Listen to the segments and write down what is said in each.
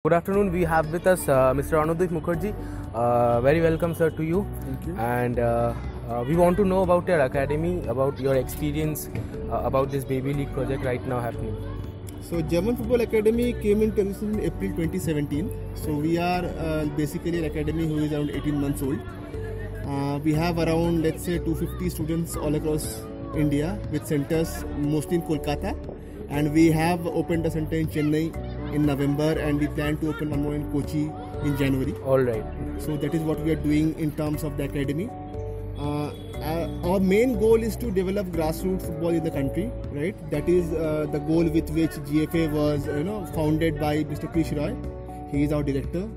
Good afternoon. We have with us Mr. Anudip Mukherjee. Very welcome, sir, to you. Thank you. And we want to know about your academy, about your experience, about this baby league project right now happening. So German Football Academy came into existence in April 2017. So we are basically an academy who is around 18 months old. We have around, let's say, 250 students all across India with centers mostly in Kolkata. And we have opened a center in Chennai in November, and we plan to open one more in Kochi in January. All right. So that is what we are doing in terms of the academy. Our main goal is to develop grassroots football in the country, right? That is the goal with which GFA was, founded by Mr. Krish Roy. He is our director,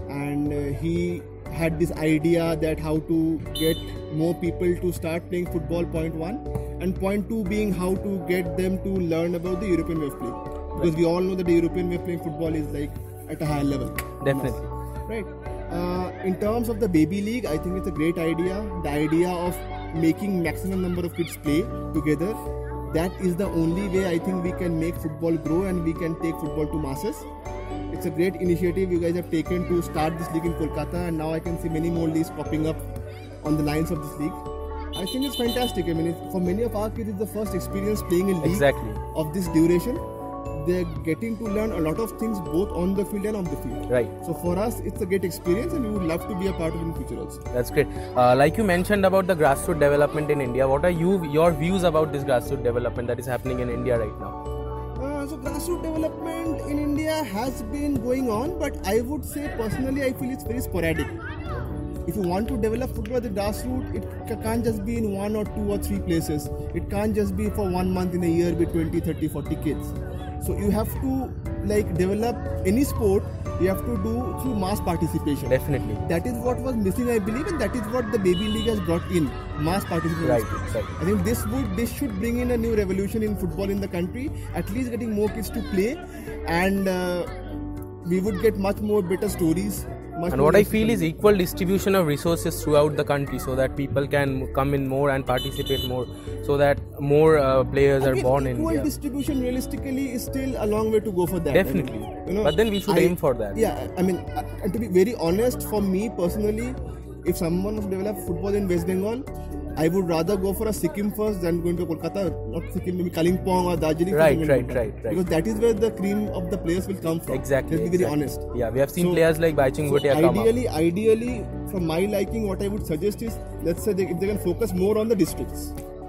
and he had this idea that how to get more people to start playing football, point one, and point two being how to get them to learn about the European way of play. Because we all know that the European way of playing football is like at a higher level. Definitely. Right. In terms of the baby league, I think it's a great idea. The idea of making maximum number of kids play together, that is the only way I think we can make football grow and we can take football to masses. It's a great initiative you guys have taken to start this league in Kolkata, and now I can see many more leagues popping up on the lines of this league. I think it's fantastic. I mean, for many of our kids, it's the first experience playing in league of this duration. They're getting to learn a lot of things both on the field and off the field. Right. So for us, it's a great experience, and we would love to be a part of it in future also. That's great. Like you mentioned about the grassroots development in India, what are your views about this grassroots development that is happening in India right now? So grassroots development in India has been going on, but I would say personally, I feel it's very sporadic. If you want to develop football at the grassroots, it can't just be in 1 or 2 or 3 places. It can't just be for 1 month in a year with 20, 30, 40 kids. So you have to develop any sport, you have to do through mass participation. Definitely. That is what was missing, I believe, and that is what the baby league has brought in, mass participation. Right. I think this should bring in a new revolution in football in the country, at least getting more kids to play, and we would get much more better stories. And what I feel is equal distribution of resources throughout the country, so that people can come in more and participate more, so that more players are born in India. Equal distribution realistically is still a long way to go for that. Definitely. I mean, but then we should aim for that. Yeah, I mean, and to be very honest, for me personally, if someone wants to develop football in West Bengal, I would rather go for a Sikkim first than going to Kolkata, not Sikkim, maybe Kalimpong or Darjeeling. Right. Because that is where the cream of the players will come from. Exactly. Let's be very honest. Yeah, we have seen players like Baichung Bhutia come up. Ideally, from my liking, what I would suggest is, let's say if they can focus more on the districts.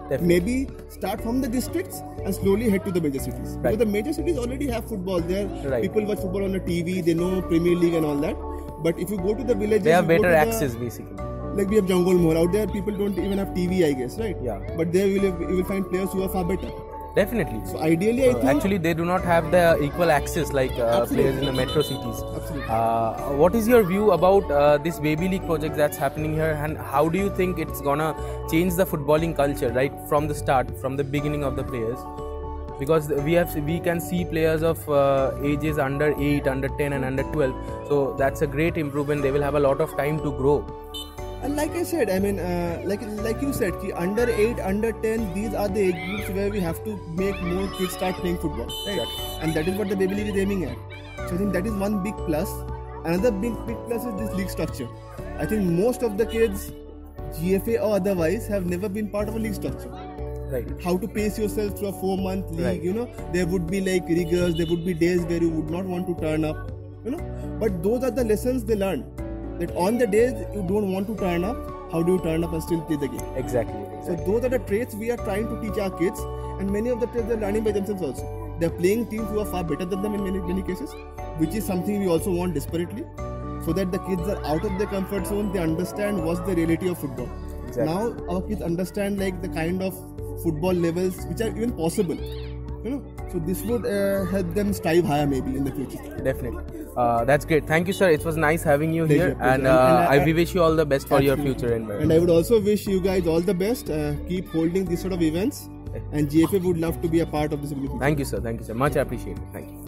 Definitely. Maybe start from the districts and slowly head to the major cities. Because the major cities already have football there. People watch football on the TV, they know Premier League and all that. But if you go to the villages, they have better access basically. Like we have Jungle More out there, people don't even have TV, I guess, right? Yeah. But there you will find players who are far better. Definitely. So ideally, I think actually they do not have the equal access like players in the metro cities. Absolutely. What is your view about this baby league project that's happening here, and how do you think it's gonna change the footballing culture right from the start, from the beginning of the players? Because we can see players of ages under 8, under 10 and under 12. So that's a great improvement. They will have a lot of time to grow. And like I said, I mean, like you said, under 8, under 10, these are the age groups where we have to make more kids start playing football, right? Exactly. And that is what the baby league is aiming at. So I think that is one big plus. Another big plus is this league structure. I think most of the kids, GFA or otherwise, have never been part of a league structure. Right. How to pace yourself through a 4-month league, there would be like rigors, there would be days where you would not want to turn up, But those are the lessons they learn. That on the days you don't want to turn up, how do you turn up and still play the game? Exactly. So those are the traits we are trying to teach our kids, and many of the players are learning by themselves also. They are playing teams who are far better than them in many cases, which is something we also want desperately, so that the kids are out of their comfort zone. They understand what's the reality of football. Exactly. Now our kids understand the kind of football levels which are even possible. So this would help them strive higher maybe in the future. Definitely. That's great. Thank you, sir. It was nice having you here. And we wish you all the best for your future endeavors. And I would also wish you guys all the best. Keep holding these sort of events. And GFA would love to be a part of this. Thank you, sir. Thank you, sir. Much appreciated. Thank you.